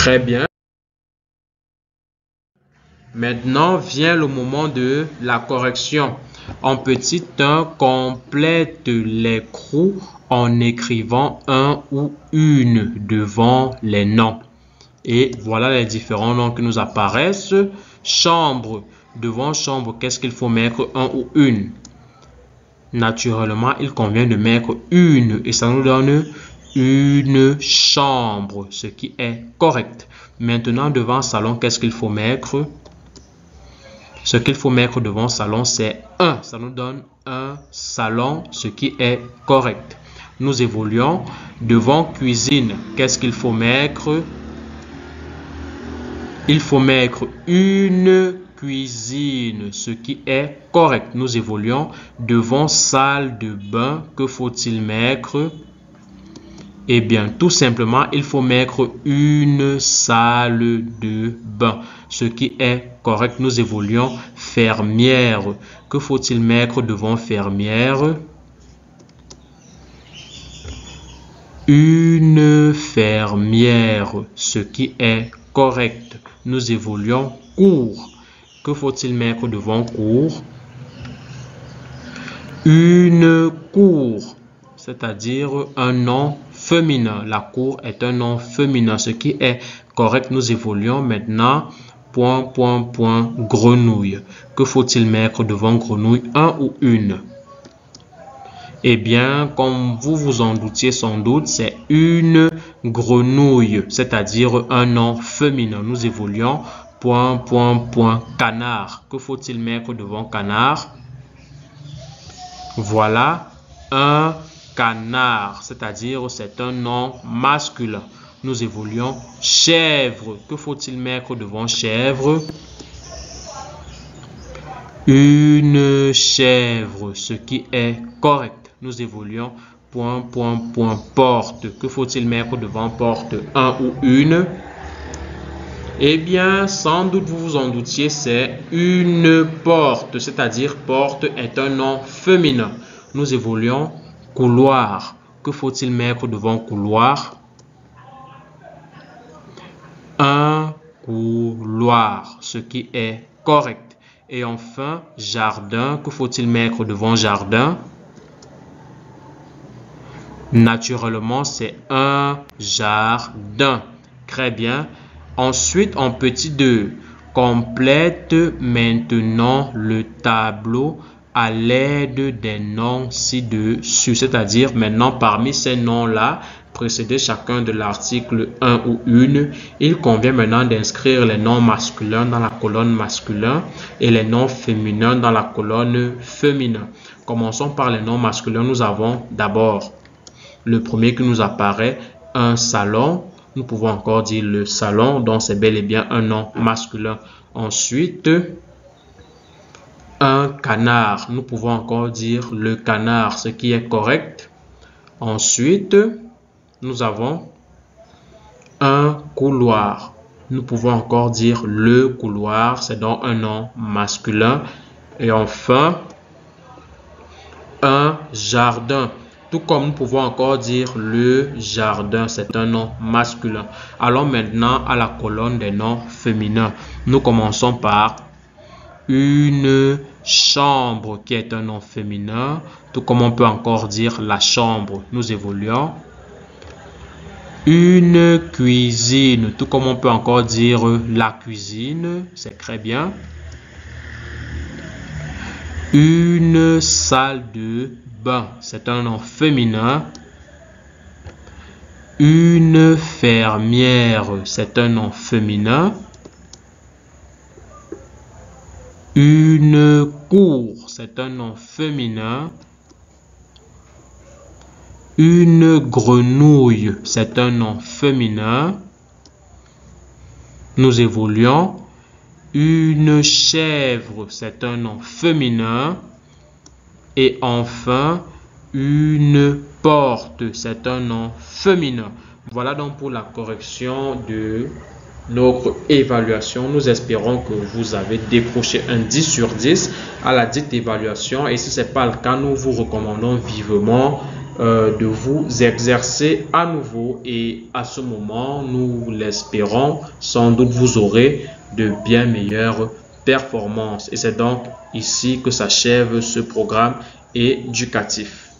Très bien. Maintenant vient le moment de la correction. En petit 1, complète l'écrou en écrivant un ou une devant les noms. Et voilà les différents noms qui nous apparaissent. Chambre. Devant chambre, qu'est-ce qu'il faut mettre? Un ou une? Naturellement, il convient de mettre une et ça nous donne une chambre, ce qui est correct. Maintenant, devant salon, qu'est-ce qu'il faut mettre? Ce qu'il faut mettre devant salon, c'est un. Ça nous donne un salon, ce qui est correct. Nous évoluons. Devant cuisine, qu'est-ce qu'il faut mettre? Il faut mettre une cuisine, ce qui est correct. Nous évoluons. Devant salle de bain, que faut-il mettre? Eh bien, tout simplement, il faut mettre une salle de bain, ce qui est correct. Nous évoluons. Fermière, que faut-il mettre devant fermière? Une fermière, ce qui est correct. Nous évoluons. Cour, que faut-il mettre devant cour? Une cour, c'est-à-dire un nom féminin. La cour est un nom féminin, ce qui est correct. Nous évoluons maintenant. Grenouille. Que faut-il mettre devant grenouille? Un ou une? Eh bien, comme vous vous en doutiez sans doute, c'est une grenouille, c'est-à-dire un nom féminin. Nous évoluons. Canard. Que faut-il mettre devant canard? Voilà, un canard, c'est-à-dire c'est un nom masculin. Nous évoluons. Chèvre. Que faut-il mettre devant chèvre? Une chèvre, ce qui est correct. Nous évoluons. Porte. Que faut-il mettre devant porte? Un ou une? Eh bien, sans doute vous vous en doutiez, c'est une porte, c'est-à-dire porte est un nom féminin. Nous évoluons. Couloir. Que faut-il mettre devant couloir? Un couloir, ce qui est correct. Et enfin, jardin. Que faut-il mettre devant jardin? Naturellement, c'est un jardin. Très bien. Ensuite, en petit 2, complète maintenant le tableau à l'aide des noms ci-dessus. C'est-à-dire, maintenant, parmi ces noms-là, précédés chacun de l'article 1 ou une, il convient maintenant d'inscrire les noms masculins dans la colonne masculin et les noms féminins dans la colonne féminin. Commençons par les noms masculins. Nous avons d'abord le premier qui nous apparaît, un salon. Nous pouvons encore dire le salon, donc c'est bel et bien un nom masculin. Ensuite, un canard. Nous pouvons encore dire le canard, ce qui est correct. Ensuite, nous avons un couloir. Nous pouvons encore dire le couloir, c'est donc un nom masculin. Et enfin, un jardin. Tout comme nous pouvons encore dire le jardin, c'est un nom masculin. Allons maintenant à la colonne des noms féminins. Nous commençons par une chambre qui est un nom féminin. Tout comme on peut encore dire la chambre. Nous évoluons. Une cuisine. Tout comme on peut encore dire la cuisine. C'est très bien. Une salle de bain, c'est un nom féminin. Une fermière, c'est un nom féminin. Une cour, c'est un nom féminin. Une grenouille, c'est un nom féminin. Nous évoluons. Une chèvre, c'est un nom féminin. Et enfin, une porte, c'est un nom féminin. Voilà donc pour la correction de notre évaluation. Nous espérons que vous avez décroché un 10 sur 10 à la dite évaluation. Et si ce n'est pas le cas, nous vous recommandons vivement de vous exercer à nouveau et à ce moment, nous l'espérons, sans doute vous aurez de bien meilleures performances. Et c'est donc ici que s'achève ce programme éducatif.